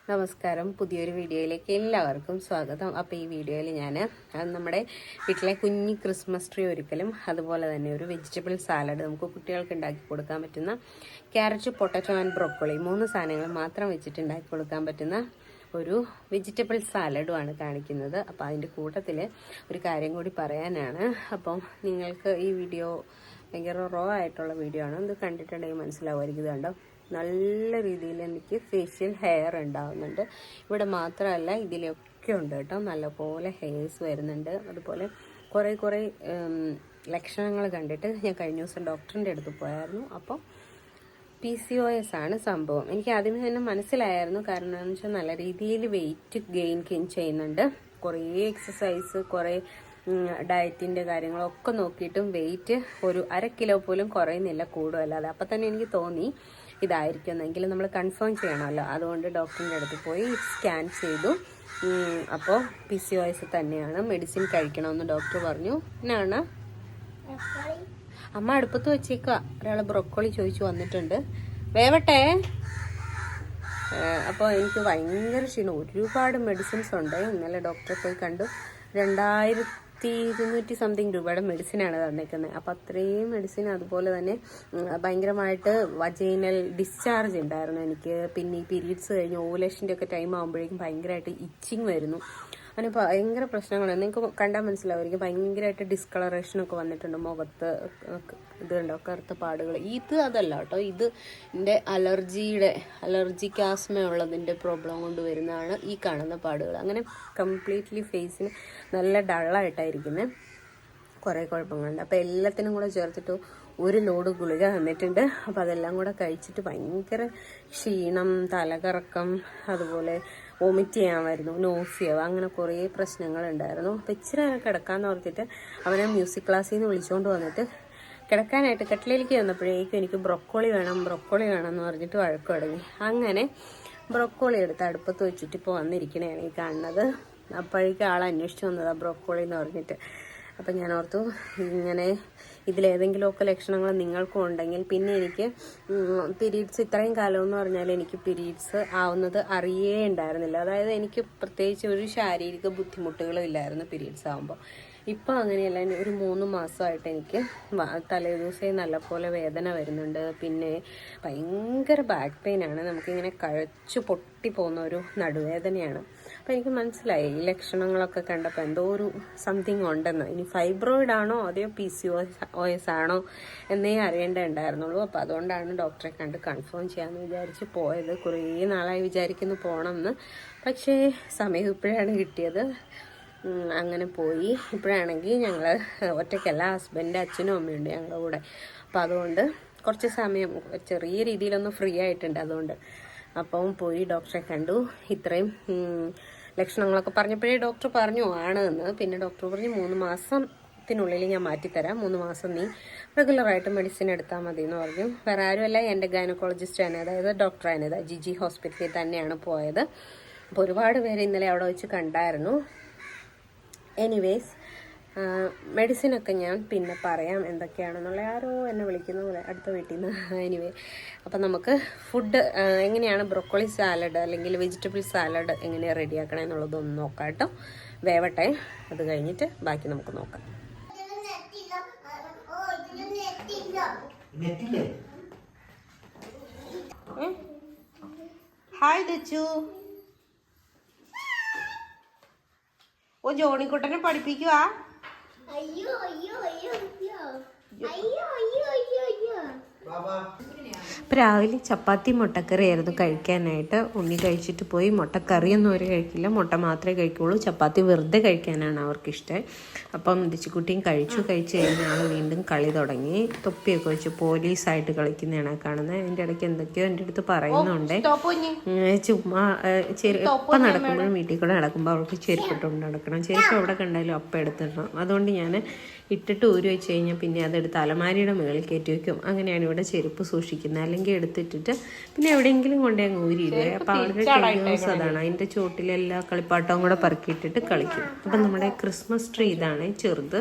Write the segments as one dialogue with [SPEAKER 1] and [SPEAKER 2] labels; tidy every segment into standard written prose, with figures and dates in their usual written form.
[SPEAKER 1] നമസ്കാരം, പുതിയൊരു വീഡിയോയിലേക്ക് എല്ലാവർക്കും സ്വാഗതം. അപ്പോൾ ഈ വീഡിയോയിൽ ഞാൻ നമ്മുടെ വീട്ടിലെ കുഞ്ഞി ക്രിസ്മസ് ട്രീ ഒരുക്കലും അതുപോലെ തന്നെ ഒരു വെജിറ്റബിൾ സാലഡ് നമുക്ക് കുട്ടികൾക്ക് ഉണ്ടാക്കി കൊടുക്കാൻ പറ്റുന്ന ക്യാരറ്റ്, പൊട്ടറ്റോ ആൻഡ് ബ്രോക്കോളി 3 സാധനങ്ങൾ മാത്രം വെച്ചിട്ട് ഉണ്ടാക്കി കൊടുക്കാൻ പറ്റുന്ന ഒരു വെജിറ്റബിൾ സാലഡുമാണ് കാണിക്കുന്നത്. അപ്പോൾ അതിൻ്റെ കൂട്ടത്തിൽ ഒരു കാര്യം കൂടി പറയാനാണ്. അപ്പം നിങ്ങൾക്ക് ഈ വീഡിയോ ഭയങ്കര റോ ആയിട്ടുള്ള വീഡിയോ ആണ്. ഇത് കണ്ടിട്ടുണ്ടെങ്കിൽ മനസ്സിലാവുമായിരിക്കും. ഇത് കണ്ടോ, നല്ല രീതിയിൽ എനിക്ക് ഫേഷ്യൽ ഹെയർ ഉണ്ടാവുന്നുണ്ട്. ഇവിടെ മാത്രമല്ല, ഇതിലൊക്കെ ഉണ്ട് കേട്ടോ, നല്ലപോലെ ഹെയർസ് വരുന്നുണ്ട്. അതുപോലെ കുറേ ലക്ഷണങ്ങൾ കണ്ടിട്ട് ഞാൻ കഴിഞ്ഞ ദിവസം ഡോക്ടറിൻ്റെ അടുത്ത് പോയായിരുന്നു. അപ്പോൾ PCOS ആണ് സംഭവം. എനിക്ക് ആദ്യമേ തന്നെ മനസ്സിലായിരുന്നു. കാരണം എന്താണെന്ന് വെച്ചാൽ നല്ല രീതിയിൽ വെയിറ്റ് ഗെയിൻ ചെയ്യുന്നുണ്ട്. കുറേ എക്സസൈസ്, കുറേ ഡയറ്റിൻ്റെ കാര്യങ്ങളൊക്കെ നോക്കിയിട്ടും വെയിറ്റ് ഒരു 1/2 കിലോ പോലും കുറയുന്നില്ല, കൂടുമല്ലാതെ. അപ്പം തന്നെ എനിക്ക് തോന്നി ഇതായിരിക്കുമെന്നെങ്കിലും നമ്മൾ കൺഫേം ചെയ്യണമല്ലോ. അതുകൊണ്ട് ഡോക്ടറിൻ്റെ അടുത്ത് പോയി സ്കാൻ ചെയ്തു. അപ്പോൾ PCOS തന്നെയാണ്, മെഡിസിൻ കഴിക്കണമെന്ന് ഡോക്ടർ പറഞ്ഞു. എന്നാണ് അമ്മ അടുപ്പത്ത് വെച്ചേക്കുക. ഒരാൾ ബ്രൊക്കോളി ചോദിച്ചു വന്നിട്ടുണ്ട്, വേവട്ടെ. അപ്പോൾ എനിക്ക് ഭയങ്കര ക്ഷീണം, ഒരുപാട് മെഡിസിൻസ് ഉണ്ട്. ഇന്നലെ ഡോക്ടറെ പോയി കണ്ടു. 2200 സംതിങ് രൂപയുടെ മെഡിസിനാണ് തന്നേക്കുന്നത്. അപ്പോൾ അത്രയും മെഡിസിൻ. അതുപോലെ തന്നെ ഭയങ്കരമായിട്ട് വജൈനൽ ഡിസ്ചാർജ് ഉണ്ടായിരുന്നു എനിക്ക്. പിന്നെ ഈ പീരീഡ്സ് കഴിഞ്ഞ് ഓവുലേഷൻ്റെ ഒക്കെ ടൈം ആകുമ്പോഴേക്കും ഭയങ്കരമായിട്ട് ഇച്ചിങ് വരുന്നു. അങ്ങനെ ഭയങ്കര പ്രശ്നങ്ങളാണ്. നിങ്ങൾക്ക് കണ്ടാൽ മനസ്സിലാവുമായിരിക്കും. ഭയങ്കരമായിട്ട് ഡിസ്കളറേഷനൊക്കെ വന്നിട്ടുണ്ട് മുഖത്ത്. ഇതുണ്ടോ, കറുത്ത പാടുകൾ. ഇത് അതല്ല കേട്ടോ, ഇത് എൻ്റെ അലർജിക്ക് ആസ്മ ഉള്ളതിൻ്റെ പ്രോബ്ലം കൊണ്ട് വരുന്നതാണ് ഈ കാണുന്ന പാടുകൾ. അങ്ങനെ കംപ്ലീറ്റ്ലി ഫേസിന് നല്ല ഡള്ളായിട്ടായിരിക്കുന്നത്. കുറേ കുഴപ്പങ്ങളുണ്ട്. അപ്പോൾ എല്ലാത്തിനും കൂടെ ചേർത്തിട്ട് ഒരു ലോഡ് ഗുളിക തന്നിട്ടുണ്ട്. അപ്പോൾ അതെല്ലാം കൂടെ കഴിച്ചിട്ട് ഭയങ്കര ക്ഷീണം, തലകറക്കം, അതുപോലെ വോമിറ്റ് ചെയ്യാൻ വരുന്നു, നോസിയ, അങ്ങനെ കുറേ പ്രശ്നങ്ങളുണ്ടായിരുന്നു. അപ്പോൾ ഇച്ചിരി നേരം കിടക്കാമെന്ന് ഓർത്തിട്ട് അവനെ മ്യൂസിക് ക്ലാസ്സിൽ നിന്ന് വിളിച്ചുകൊണ്ട് വന്നിട്ട് കിടക്കാനായിട്ട് കട്ടിലേക്ക് വന്നപ്പോഴേക്കും എനിക്ക് ബ്രൊക്കോളി വേണം എന്ന് പറഞ്ഞിട്ട് വഴക്ക് തുടങ്ങി. അങ്ങനെ ബ്രൊക്കോളി എടുത്ത് അടുപ്പത്ത് വെച്ചിട്ട് ഇപ്പോൾ വന്നിരിക്കണതാണ് ഈ കാണുന്നത്. അപ്പോഴേക്കും ആൾ അന്വേഷിച്ച് വന്നതാണ് ബ്രൊക്കോളി എന്ന് പറഞ്ഞിട്ട്. അപ്പം ഞാൻ ഓർത്തു, ഇങ്ങനെ ഇതിലേതെങ്കിലുമൊക്കെ ലക്ഷണങ്ങൾ നിങ്ങൾക്കും ഉണ്ടെങ്കിൽ. പിന്നെ എനിക്ക് പീരീഡ്സ് ഇത്രയും കാലം എന്ന് പറഞ്ഞാൽ എനിക്ക് പീരീഡ്സ് ആവുന്നത് അറിയേ ഉണ്ടായിരുന്നില്ല. അതായത് എനിക്ക് പ്രത്യേകിച്ച് ഒരു ശാരീരിക ബുദ്ധിമുട്ടുകളും ഇല്ലായിരുന്നു പീരീഡ്സ് ആകുമ്പോൾ. ഇപ്പോൾ അങ്ങനെയല്ല. ഒരു 3 മാസമായിട്ട് എനിക്ക് തലേദിവസേ നല്ലപോലെ വേദന വരുന്നുണ്ട്. പിന്നെ ഭയങ്കര ബാക്ക് പെയിനാണ്. നമുക്കിങ്ങനെ കഴച്ചു പൊട്ടിപ്പോകുന്ന ഒരു നടുവേദനയാണ്. അപ്പോൾ എനിക്ക് മനസ്സിലായി ഈ ലക്ഷണങ്ങളൊക്കെ കണ്ടപ്പോൾ എന്തോ ഒരു സംതിങ് ഉണ്ടെന്ന്. ഇനി ഫൈബ്രോയിഡ് ആണോ അതെയോ PCOS ആണോ എന്നേ അറിയേണ്ടതുണ്ടായിരുന്നുള്ളൂ. അപ്പോൾ അതുകൊണ്ടാണ് ഡോക്ടറെ കണ്ട് കൺഫേം ചെയ്യാമെന്ന് വിചാരിച്ച് പോയത്. കുറേ നാളായി വിചാരിക്കുന്നു പോകണമെന്ന്. പക്ഷേ സമയം ഇപ്പോഴാണ് കിട്ടിയത്. അങ്ങനെ പോയി. ഇപ്പോഴാണെങ്കിൽ ഞങ്ങൾ ഒറ്റയ്ക്കല്ല, ഹസ്ബൻഡ്, അച്ഛനും അമ്മയുണ്ട് ഞങ്ങളുടെ കൂടെ. അപ്പം അതുകൊണ്ട് കുറച്ച് സമയം ചെറിയ രീതിയിലൊന്ന് ഫ്രീ ആയിട്ടുണ്ട്. അതുകൊണ്ട് അപ്പം പോയി ഡോക്ടറെ കണ്ടു. ഇത്രയും ലക്ഷണങ്ങളൊക്കെ പറഞ്ഞപ്പോഴേ ഡോക്ടർ പറഞ്ഞു ആണ് എന്ന്. പിന്നെ ഡോക്ടർ പറഞ്ഞു 3 മാസത്തിനുള്ളിൽ ഞാൻ മാറ്റിത്തരാം, 3 മാസം നീ റെഗുലറായിട്ട് മെഡിസിൻ എടുത്താൽ മതി എന്ന് പറഞ്ഞു. വേറെ ആരുമല്ല, എൻ്റെ ഗൈനക്കോളജിസ്റ്റ് ആണ്, അതായത് ഡോക്ടർ അനിത, GG ഹോസ്പിറ്റലിൽ തന്നെയാണ് പോയത്. അപ്പോൾ ഒരുപാട് പേര് ഇന്നലെ അവിടെ വെച്ച് കണ്ടായിരുന്നു. എനിവേസ് മെഡിസിനൊക്കെ ഞാൻ പിന്നെ പറയാം എന്തൊക്കെയാണെന്നുള്ള. ആരോ എന്നെ വിളിക്കുന്ന പോലെ അടുത്ത വീട്ടിൽ നിന്ന്. എനിവേ, അപ്പം നമുക്ക് ഫുഡ് എങ്ങനെയാണ് ബ്രൊക്കോളി സാലഡ് അല്ലെങ്കിൽ വെജിറ്റബിൾ സാലഡ് എങ്ങനെയാണ് റെഡിയാക്കണം എന്നുള്ളതൊന്ന് നോക്കാം കേട്ടോ. വേവട്ടെ, അത് കഴിഞ്ഞിട്ട് ബാക്കി നമുക്ക് നോക്കാം. ഹായ് ദച്ചു. ഓ, ജോണിക്കുട്ടനെ പഠിപ്പിക്കുവാ. രാവിലെ ചപ്പാത്തി മുട്ടക്കറി ആയിരുന്നു കഴിക്കാനായിട്ട്. ഉണ്ണി കഴിച്ചിട്ട് പോയി. മുട്ടക്കറിയൊന്നും അവർ കഴിക്കില്ല, മുട്ട മാത്രമേ കഴിക്കുള്ളൂ. ചപ്പാത്തി വെറുതെ കഴിക്കാനാണ് അവർക്കിഷ്ടം. അപ്പം ദിച്ചിക്കുട്ടിയും കഴിച്ചു കഴിഞ്ഞ ആൾ വീണ്ടും കളി തുടങ്ങി. തൊപ്പിയൊക്കെ വെച്ച് പോലീസായിട്ട് കളിക്കുന്നതാണ് കാണുന്നത്. അതിൻ്റെ ഇടയ്ക്ക് എന്തൊക്കെയോ എൻ്റെ അടുത്ത് പറയുന്നുണ്ട്. ചുമ്മാ ഇപ്പം നടക്കുമ്പോഴും വീട്ടിൽ കൂടെ നടക്കുമ്പോൾ അവൾക്ക് ചെരുപ്പിട്ടുകൊണ്ട് നടക്കണം. ചെരുപ്പ് എവിടെ കണ്ടാലും അപ്പം എടുത്തിടണം. അതുകൊണ്ട് ഞാൻ ഇട്ടിട്ട് ഊരി വെച്ച് കഴിഞ്ഞാൽ പിന്നെ അതെടുത്ത് അലമാരിയുടെ മുകളിൽ കയറ്റി വയ്ക്കും. അങ്ങനെയാണ് ഇവിടെ ചെരുപ്പ് സൂക്ഷിക്കുന്നത്. അല്ലെങ്കിൽ എടുത്തിട്ടിട്ട് പിന്നെ എവിടെയെങ്കിലും കൊണ്ടേ അങ്ങ് ഊരിയില്ലേ. അപ്പം അവരുടെ ടെക്നോസ് അതാണ്. അതിൻ്റെ ചോട്ടിലെല്ലാ കളിപ്പാട്ടവും കൂടെ പറക്കിയിട്ടിട്ട് കളിക്കും. അപ്പം നമ്മുടെ ക്രിസ്മസ് ട്രീ ഇതാണ്, ചെറുത്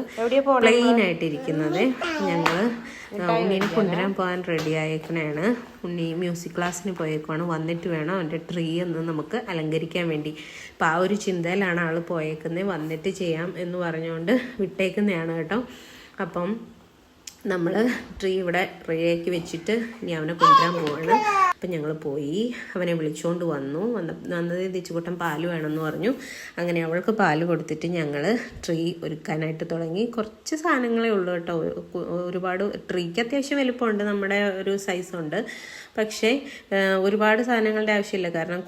[SPEAKER 1] പ്ലെയിൻ ആയിട്ടിരിക്കുന്നത്. ഞങ്ങൾ ഉണ്ണീനെ കൊണ്ടുവരാൻ പോകാൻ റെഡി ആയേക്കണേണ്. ഉണ്ണി മ്യൂസിക് ക്ലാസ്സിന് പോയേക്കുവാണ്. വന്നിട്ട് വേണം അവൻ്റെ ട്രീ ഒന്ന് നമുക്ക് അലങ്കരിക്കാൻ വേണ്ടി. അപ്പം ആ ഒരു ചിന്തയിലാണ് ആൾ പോയേക്കുന്നത്. വന്നിട്ട് ചെയ്യാം എന്ന് പറഞ്ഞുകൊണ്ട് വിട്ടേക്കുന്നതാണ് കേട്ടോ. അപ്പം നമ്മൾ ട്രീ ഇവിടെ റെഡിയാക്കി വെച്ചിട്ട് ഇനി അവനെ കൊണ്ടുവരാൻ പോവാണ്. അപ്പം ഞങ്ങൾ പോയി അവനെ വിളിച്ചുകൊണ്ട് വന്നത് ദിച്ചുകുട്ടൻ പാല് വേണമെന്ന് പറഞ്ഞു. അങ്ങനെ അവൾക്ക് പാല് കൊടുത്തിട്ട് ഞങ്ങൾ ട്രീ ഒരുക്കാനായിട്ട് തുടങ്ങി. കുറച്ച് സാധനങ്ങളേ ഉള്ളൂ കേട്ടോ. ഒരുപാട് ട്രീക്ക് അത്യാവശ്യം വലിപ്പമുണ്ട്, നമ്മുടെ ഒരു സൈസുണ്ട്. പക്ഷേ ഒരുപാട് സാധനങ്ങളുടെ ആവശ്യമില്ല, കാരണം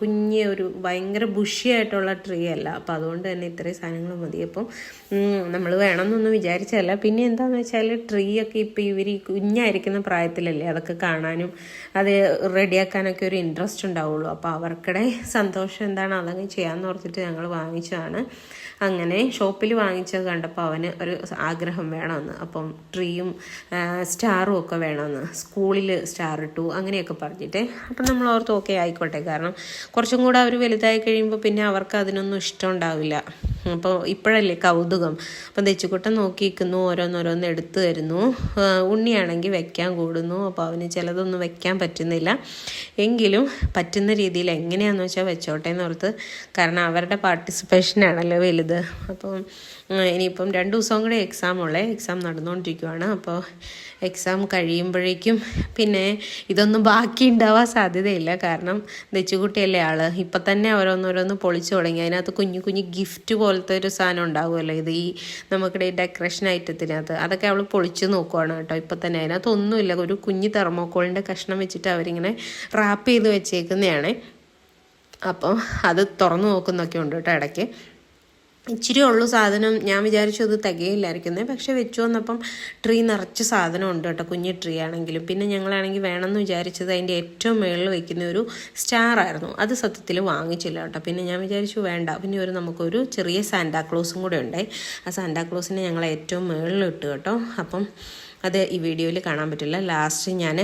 [SPEAKER 1] ഒരു ഭയങ്കര ബുഷിയായിട്ടുള്ള ട്രീ അല്ല. അപ്പം അതുകൊണ്ട് തന്നെ ഇത്രയും സാധനങ്ങൾ മതി. അപ്പം നമ്മൾ വേണമെന്നൊന്നും വിചാരിച്ചതല്ല. പിന്നെ എന്താണെന്ന് വെച്ചാൽ ട്രീ ഒക്കെ ഇപ്പം ഇവർ കുഞ്ഞായിരിക്കുന്ന പ്രായത്തിലല്ലേ അതൊക്കെ കാണാനും അത് റെഡിയാക്കാനൊക്കെ ഒരു ഇൻട്രസ്റ്റ് ഉണ്ടാവുള്ളൂ. അപ്പോൾ അവർക്കിടെ സന്തോഷം എന്താണ് അതങ്ങ് ചെയ്യാമെന്ന് ഓർത്തിട്ട് ഞങ്ങൾ വാങ്ങിച്ചതാണ്. അങ്ങനെ ഷോപ്പിൽ വാങ്ങിച്ചത് കണ്ടപ്പോൾ അവന് ഒരു ആഗ്രഹം വേണമെന്ന്. അപ്പം ട്രീയും സ്റ്റാറും ഒക്കെ വേണമെന്ന്, സ്കൂളിൽ സ്റ്റാർ ഇട്ടു അങ്ങനെയൊക്കെ പറഞ്ഞിട്ട്. അപ്പം നമ്മൾ ഓർത്ത് ഓക്കെ ആയിക്കോട്ടെ, കാരണം കുറച്ചും കൂടെ അവർ വലുതായി കഴിയുമ്പോൾ പിന്നെ അവർക്ക് അതിനൊന്നും ഇഷ്ടം ഉണ്ടാവില്ല. അപ്പോൾ ഇപ്പോഴല്ലേ കൗതുകം. അപ്പം തെച്ചുകുട്ടൻ നോക്കിയിരിക്കുന്നു, ഓരോന്നോരോന്ന് എടുത്തു തരുന്നു. ഉണ്ണിയാണെങ്കിൽ വെക്കാൻ കൂടുന്നു. അപ്പോൾ അവന് ചിലതൊന്നും വെക്കാൻ പറ്റുന്നില്ല, എങ്കിലും പറ്റുന്ന രീതിയിൽ എങ്ങനെയാണെന്ന് വെച്ചാൽ വെച്ചോട്ടെ എന്നോർത്ത്. കാരണം അവരുടെ പാർട്ടിസിപ്പേഷനാണല്ലോ വലുത്. അപ്പം ഇനിയിപ്പം 2 ദിവസം കൂടെ എക്സാം നടന്നുകൊണ്ടിരിക്കുകയാണ്. അപ്പോൾ എക്സാം കഴിയുമ്പോഴേക്കും പിന്നെ ഇതൊന്നും ബാക്കി ഉണ്ടാവാൻ സാധ്യതയില്ല. കാരണം ദച്ചുകുട്ടിയല്ലേ ആള്, ഇപ്പം തന്നെ ഓരോന്നോരോന്ന് പൊളിച്ചു തുടങ്ങി. അതിനകത്ത് കുഞ്ഞു ഗിഫ്റ്റ് പോലത്തെ ഒരു സാധനം ഉണ്ടാവുമല്ലോ, ഇത് ഈ നമുക്കിടെ ഡെക്കറേഷൻ ഐറ്റത്തിനകത്ത്, അതൊക്കെ അവൾ പൊളിച്ച് നോക്കുവാണ് കേട്ടോ. ഇപ്പം തന്നെ അതിനകത്ത് ഒന്നുമില്ല, ഒരു കുഞ്ഞ് തെർമോക്കോളിൻ്റെ കഷ്ണം വെച്ചിട്ട് അവരിങ്ങനെ റാപ്പ് ചെയ്ത് വെച്ചേക്കുന്നതാണ്. അപ്പം അത് തുറന്നു നോക്കുന്നൊക്കെ ഉണ്ട് കേട്ടോ ഇടയ്ക്ക്. ഇച്ചിരി ഉള്ളു സാധനം. ഞാൻ വിചാരിച്ചു അത് തികയില്ലായിരിക്കുന്നത്, പക്ഷെ വെച്ചു വന്നപ്പം ട്രീ നിറച്ച് സാധനം ഉണ്ട് കേട്ടോ, കുഞ്ഞ് ട്രീ ആണെങ്കിലും. പിന്നെ ഞങ്ങളാണെങ്കിൽ വേണമെന്ന് വിചാരിച്ചത് അതിൻ്റെ ഏറ്റവും മുകളിൽ വയ്ക്കുന്ന ഒരു സ്റ്റാർ ആയിരുന്നു. അത് സത്യത്തിൽ വാങ്ങിച്ചില്ല കേട്ടോ. പിന്നെ ഞാൻ വിചാരിച്ചു വേണ്ട, പിന്നെ നമുക്കൊരു ചെറിയ സാന്റാക്ലോസും കൂടെ ഉണ്ടായി. ആ സാന്റാക്ലോസിനെ ഞങ്ങൾ ഏറ്റവും മുകളിൽ ഇട്ടു കേട്ടോ. അപ്പം അത് ഈ വീഡിയോയിൽ കാണാൻ പറ്റില്ല, ലാസ്റ്റ് ഞാൻ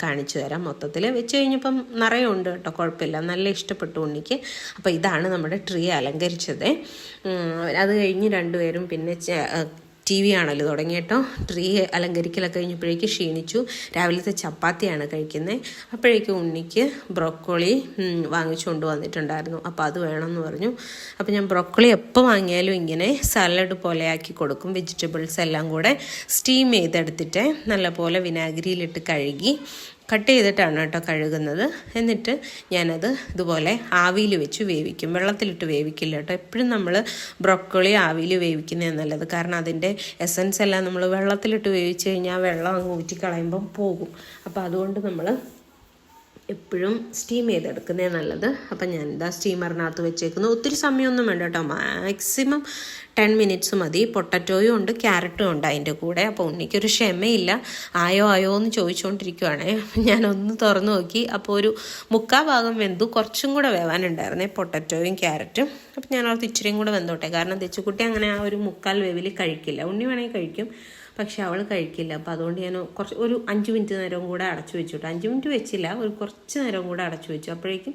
[SPEAKER 1] കാണിച്ചു തരാം. മൊത്തത്തിൽ വെച്ച് കഴിഞ്ഞപ്പം നിറയെ ഉണ്ട് കേട്ടോ, കുഴപ്പമില്ല, നല്ല ഇഷ്ടപ്പെട്ടു ഉണ്ണിക്ക്. അപ്പോൾ ഇതാണ് നമ്മുടെ ട്രീ അലങ്കരിച്ചത്. അത് കഴിഞ്ഞ് രണ്ടുപേരും പിന്നെ TV ആണല്ലോ തുടങ്ങി കേട്ടോ. ട്രീ അലങ്കരിക്കലൊക്കെ കഴിഞ്ഞപ്പോഴേക്ക് ക്ഷീണിച്ചു. രാവിലത്തെ ചപ്പാത്തിയാണ് കഴിക്കുന്നത്. അപ്പോഴേക്കും ഉണ്ണിക്ക് ബ്രോക്കോളി വാങ്ങിച്ചുകൊണ്ട് വന്നിട്ടുണ്ടായിരുന്നു. അപ്പോൾ അത് വേണമെന്ന് പറഞ്ഞു. അപ്പോൾ ഞാൻ ബ്രോക്കോളി എപ്പോൾ വാങ്ങിയാലും ഇങ്ങനെ സാലഡ് പോലെ ആക്കി കൊടുക്കും. വെജിറ്റബിൾസ് എല്ലാം കൂടെ സ്റ്റീം ചെയ്തെടുത്തിട്ട് നല്ലപോലെ വിനാഗിരിയിലിട്ട് കഴുകി കട്ട് ചെയ്തിട്ടാണ് കേട്ടോ കഴുകുന്നത്. എന്നിട്ട് ഞാനത് ഇതുപോലെ ആവിയിൽ വെച്ച് വേവിക്കും. വെള്ളത്തിലിട്ട് വേവിക്കില്ല കേട്ടോ. എപ്പോഴും നമ്മൾ ബ്രോക്കോളി ആവിയിൽ വേവിക്കുന്നതാണ് നല്ലത്. കാരണം അതിൻ്റെ എസൻസ് എല്ലാം നമ്മൾ വെള്ളത്തിലിട്ട് വേവിച്ച് കഴിഞ്ഞാൽ വെള്ളം അങ്ങ് ഊറ്റിക്കളയുമ്പം പോകും. അപ്പോൾ അതുകൊണ്ട് നമ്മൾ എപ്പോഴും സ്റ്റീം ചെയ്തെടുക്കുന്നതേ നല്ലത്. അപ്പം ഞാൻ എന്താ സ്റ്റീമറിനകത്ത് വെച്ചേക്കുന്നു. ഒത്തിരി സമയമൊന്നും വേണ്ട കേട്ടോ, മാക്സിമം 10 മിനിറ്റ്സ് മതി. പൊട്ടറ്റോയും ഉണ്ട്, ക്യാരറ്റും ഉണ്ട് അതിൻ്റെ കൂടെ. അപ്പോൾ ഉണ്ണിക്കൊരു ക്ഷമയില്ല, ആയോ എന്ന് ചോദിച്ചുകൊണ്ടിരിക്കുവാണേ. ഞാനൊന്ന് തുറന്നു നോക്കി, അപ്പോൾ ഒരു 3/4 ഭാഗം വെന്തു. കുറച്ചും കൂടെ വേവാനുണ്ടായിരുന്നേ പൊട്ടറ്റോയും ക്യാരറ്റും. അപ്പം ഞാൻ ഓർത്ത് ഇച്ചിരിയും കൂടെ വെന്തോട്ടെ, കാരണം തെച്ചുകുട്ടി അങ്ങനെ ആ ഒരു 3/4 വേവിൽ കഴിക്കില്ല. ഉണ്ണി വേണമെങ്കിൽ കഴിക്കും, പക്ഷെ അവൾ കഴിക്കില്ല. അപ്പോൾ അതുകൊണ്ട് ഞാൻ ഒരു 5 മിനിറ്റ് നേരം കൂടെ അടച്ചു വെച്ചു കേട്ടോ. 5 മിനിറ്റ് വെച്ചില്ല, ഒരു കുറച്ച് നേരം കൂടെ അടച്ചു വെച്ചു. അപ്പോഴേക്കും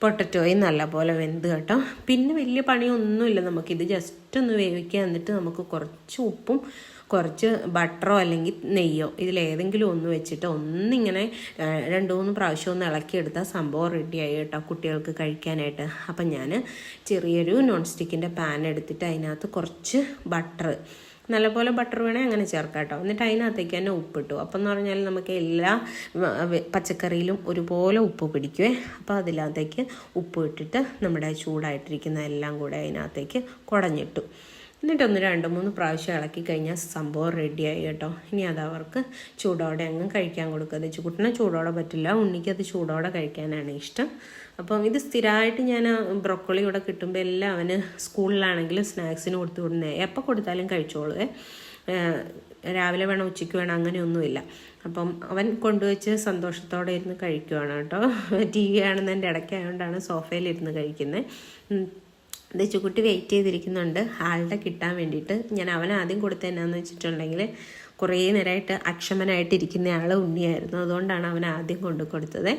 [SPEAKER 1] പൊട്ടറ്റോയും നല്ലപോലെ വെന്ത് കേട്ടോ. പിന്നെ വലിയ പണിയൊന്നുമില്ല നമുക്കിത്, ജസ്റ്റ് ഒന്ന് വേവിക്കുക. എന്നിട്ട് നമുക്ക് കുറച്ച് ഉപ്പും കുറച്ച് ബട്ടറോ അല്ലെങ്കിൽ നെയ്യോ ഇതിലേതെങ്കിലും ഒന്ന് വെച്ചിട്ട് ഒന്നിങ്ങനെ 2-3 പ്രാവശ്യം ഒന്ന് ഇളക്കിയെടുത്താൽ സംഭവം റെഡിയായി കേട്ടോ, കുട്ടികൾക്ക് കഴിക്കാനായിട്ട്. അപ്പം ഞാൻ ചെറിയൊരു നോൺ സ്റ്റിക്കിൻ്റെ പാൻ എടുത്തിട്ട് അതിനകത്ത് കുറച്ച് ബട്ടർ, നല്ലപോലെ ബട്ടർ വേണേൽ അങ്ങനെ ചേർക്കാം കേട്ടോ. എന്നിട്ട് അതിനകത്തേക്ക് തന്നെ ഉപ്പിട്ടു. അപ്പം എന്ന് പറഞ്ഞാൽ നമുക്ക് എല്ലാ പച്ചക്കറിയിലും ഒരുപോലെ ഉപ്പ് പിടിക്കുവേ. അപ്പോൾ അതിനകത്തേക്ക് ഉപ്പ് ഇട്ടിട്ട് നമ്മുടെ ചൂടായിട്ടിരിക്കുന്ന എല്ലാം കൂടെ അതിനകത്തേക്ക് കുടഞ്ഞിട്ടു. എന്നിട്ടൊന്ന് 2-3 പ്രാവശ്യം ഇളക്കി കഴിഞ്ഞാൽ സംഭവം റെഡിയായി കേട്ടോ. ഇനി അത് അവർക്ക് ചൂടോടെ അങ്ങ് കഴിക്കാൻ കൊടുക്കുക. തെച്ചുകുട്ടനെ ചൂടോടെ പറ്റില്ല, ഉണ്ണിക്കത് ചൂടോടെ കഴിക്കാനാണ് ഇഷ്ടം. അപ്പം ഇത് സ്ഥിരമായിട്ട് ഞാൻ ബ്രോക്കോളി ഇവിടെ കിട്ടുമ്പോൾ എല്ലാം അവന് സ്കൂളിലാണെങ്കിലും സ്നാക്സിന് കൊടുത്തു വിടുന്നത്. എപ്പോൾ കൊടുത്താലും കഴിച്ചോളുവേ. രാവിലെ വേണം ഉച്ചയ്ക്ക് വേണം അങ്ങനെയൊന്നുമില്ല. അപ്പം അവൻ കൊണ്ടുവച്ച് സന്തോഷത്തോടെ ഇരുന്ന് കഴിക്കുവാണ് കേട്ടോ. TV കാണുന്നതിൻ്റെ ഇടയ്ക്കായതുകൊണ്ടാണ് സോഫയിലിരുന്ന് കഴിക്കുന്നത്. തെച്ചുകുട്ടി വെയിറ്റ് ചെയ്തിരിക്കുന്നുണ്ട് ആളുടെ കിട്ടാൻ വേണ്ടിയിട്ട്. ഞാൻ അവൻ ആദ്യം കൊടുത്തത് എന്നാന്ന് വെച്ചിട്ടുണ്ടെങ്കിൽ കുറേ നേരമായിട്ട് അക്ഷമനായിട്ട് ഇരിക്കുന്ന ആൾ ഉണ്ണിയായിരുന്നു. അതുകൊണ്ടാണ് അവൻ ആദ്യം കൊണ്ടു കൊടുത്തത്.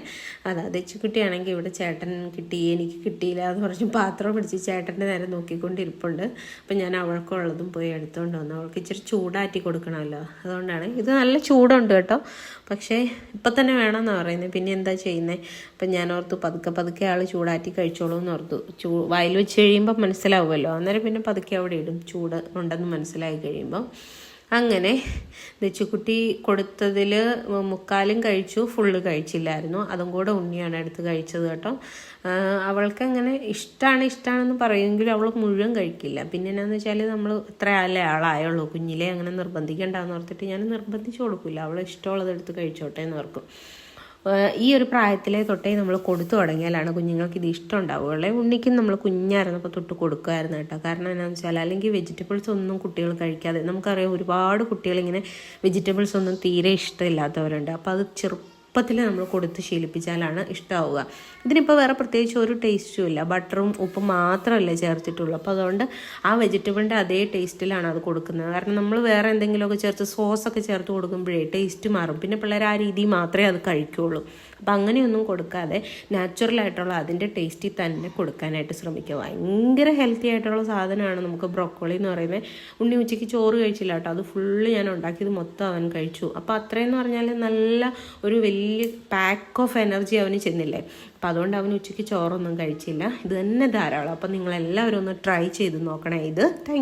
[SPEAKER 1] അതാ ദച്ചുക്കുട്ടിയാണെങ്കിൽ ഇവിടെ ചേട്ടൻ കിട്ടി, എനിക്ക് കിട്ടിയില്ല എന്ന് പറഞ്ഞ് പാത്രം പിടിച്ച് ചേട്ടൻ്റെ നേരെ നോക്കിക്കൊണ്ടിരിപ്പുണ്ട്. അപ്പം ഞാൻ അവൾക്കുള്ളതും പോയി എടുത്തുകൊണ്ട് വന്നു. അവൾക്ക് ഇച്ചിരി ചൂടാറ്റി കൊടുക്കണമല്ലോ, അതുകൊണ്ടാണ്. ഇത് നല്ല ചൂടുണ്ട് കേട്ടോ, പക്ഷേ ഇപ്പം തന്നെ വേണമെന്നാണ് പറയുന്നത്. പിന്നെ എന്താ ചെയ്യുന്നത്? അപ്പം ഞാൻ ഓർത്തു പതുക്കെ ആൾ ചൂടാറ്റി കഴിച്ചോളൂ എന്ന് ഓർത്തു. വായിൽ വെച്ച് കഴിയുമ്പോൾ മനസ്സിലാവുമല്ലോ, അന്നേരം പിന്നെ പതുക്കെ അവിടെ ഇടും, ചൂട് ഉണ്ടെന്ന് മനസ്സിലായി കഴിയുമ്പോൾ. അങ്ങനെ ദച്ചുക്കുട്ടി കൊടുത്തതിൽ 3/4 കഴിച്ചു, ഫുള്ള് കഴിച്ചില്ലായിരുന്നു. അതും കൂടെ ഉണ്ണിയാണ് എടുത്ത് കഴിച്ചത് കേട്ടോ. അവൾക്ക് അങ്ങനെ ഇഷ്ടമാണെന്ന് പറയുമെങ്കിലും അവൾ മുഴുവൻ കഴിക്കില്ല. പിന്നെ എന്നാന്ന് വെച്ചാൽ നമ്മൾ ഇത്ര ആളായുള്ളൂ, കുഞ്ഞിലെ അങ്ങനെ നിർബന്ധിക്കണ്ടെന്ന് ഓർത്തിട്ട് ഞാൻ നിർബന്ധിച്ചു കൊടുക്കില്ല. അവൾ ഇഷ്ടമുള്ളത് എടുത്ത് കഴിച്ചോട്ടെ എന്ന് ഓർക്കും. ഈ ഒരു പ്രായത്തിലെ തൊട്ടേ നമ്മൾ കൊടുത്തു തുടങ്ങിയാലാണ് കുഞ്ഞുങ്ങൾക്ക് ഇത് ഇഷ്ടം ഉണ്ടാവുകയുള്ളൂ. ഉണ്ണിക്കും നമ്മൾ കുഞ്ഞായിരുന്നപ്പോൾ തൊട്ട് കൊടുക്കുമായിരുന്നു കേട്ടോ. കാരണം എന്താണെന്ന് വെച്ചാൽ അല്ലെങ്കിൽ വെജിറ്റബിൾസ് ഒന്നും കുട്ടികൾ കഴിക്കാതെ, നമുക്കറിയാം ഒരുപാട് കുട്ടികളിങ്ങനെ വെജിറ്റബിൾസ് ഒന്നും തീരെ ഇഷ്ടമില്ലാത്തവരുണ്ട്. അപ്പോൾ അത് ചെറുപ്പത്തിൽ നമ്മൾ കൊടുത്ത് ശീലിപ്പിച്ചാലാണ് ഇഷ്ടമാവുക. ഇതിനിപ്പോൾ വേറെ പ്രത്യേകിച്ച് ഒരു ടേസ്റ്റും ഇല്ല, ബട്ടറും ഉപ്പും മാത്രമല്ലേ ചേർത്തിട്ടുള്ളൂ. അപ്പോൾ അതുകൊണ്ട് ആ വെജിറ്റബിളിൻ്റെ അതേ ടേസ്റ്റിലാണ് അത് കൊടുക്കുന്നത്. കാരണം നമ്മൾ വേറെ എന്തെങ്കിലുമൊക്കെ ചേർത്ത് സോസൊക്കെ ചേർത്ത് കൊടുക്കുമ്പോഴേ ടേസ്റ്റ് മാറും. പിന്നെ പിള്ളേർ ആ രീതി മാത്രമേ അത് കഴിക്കുകയുള്ളൂ. അപ്പം അങ്ങനെയൊന്നും കൊടുക്കാതെ നാച്ചുറലായിട്ടുള്ള അതിൻ്റെ ടേസ്റ്റിൽ തന്നെ കൊടുക്കാനായിട്ട് ശ്രമിക്കുക. ഭയങ്കര ഹെൽത്തി ആയിട്ടുള്ള സാധനമാണ് നമുക്ക് ബ്രോക്കോളി എന്ന് പറയുന്നത്. ഉണ്ണി ഉച്ചയ്ക്ക് ചോറ് കഴിച്ചില്ല കേട്ടോ, അത് ഫുള്ള് ഞാൻ ഉണ്ടാക്കിയത് മൊത്തം അവൻ കഴിച്ചു. അപ്പോൾ അത്രയെന്ന് പറഞ്ഞാൽ നല്ല ഒരു വലിയ പാക്ക് ഓഫ് എനർജി അവന് ചെന്നില്ലേ. അപ്പം അതുകൊണ്ട് അവൻ ഉച്ചയ്ക്ക് ചോറൊന്നും കഴിച്ചില്ല. ഇത് തന്നെ ധാരാളം. അപ്പം നിങ്ങളെല്ലാവരും ഒന്ന് ട്രൈ ചെയ്ത് നോക്കണേ ഇത്. താങ്ക്